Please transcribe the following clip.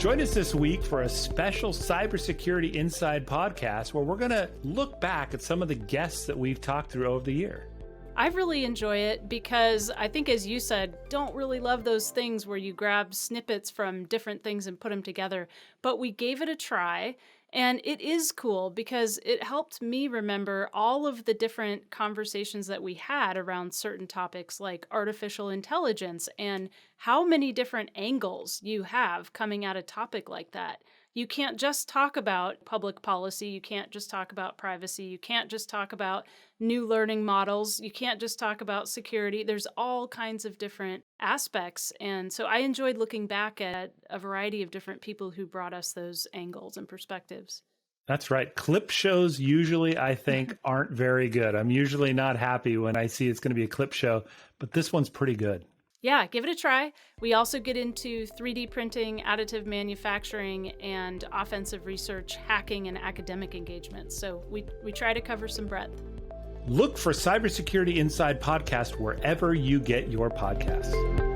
Join us this week for a special Cybersecurity Inside podcast where we're going to look back at some of the guests that we've talked through over the year. I really enjoy it because I think, as you said, don't really love those things where you grab snippets from different things and put them together. But we gave it a try, and it is cool because it helped me remember all of the different conversations that we had around certain topics like artificial intelligence and how many different angles you have coming at a topic like that. You can't just talk about public policy. You can't just talk about privacy. You can't just talk about new learning models. You can't just talk about security. There's all kinds of different aspects. And so I enjoyed looking back at a variety of different people who brought us those angles and perspectives. That's right. Clip shows usually, I think, aren't very good. I'm usually not happy when I see it's going to be a clip show, but this one's pretty good. Yeah, give it a try. We also get into 3D printing, additive manufacturing, and offensive research, hacking, and academic engagement. So we try to cover some breadth. Look for Cybersecurity Inside Podcast wherever you get your podcasts.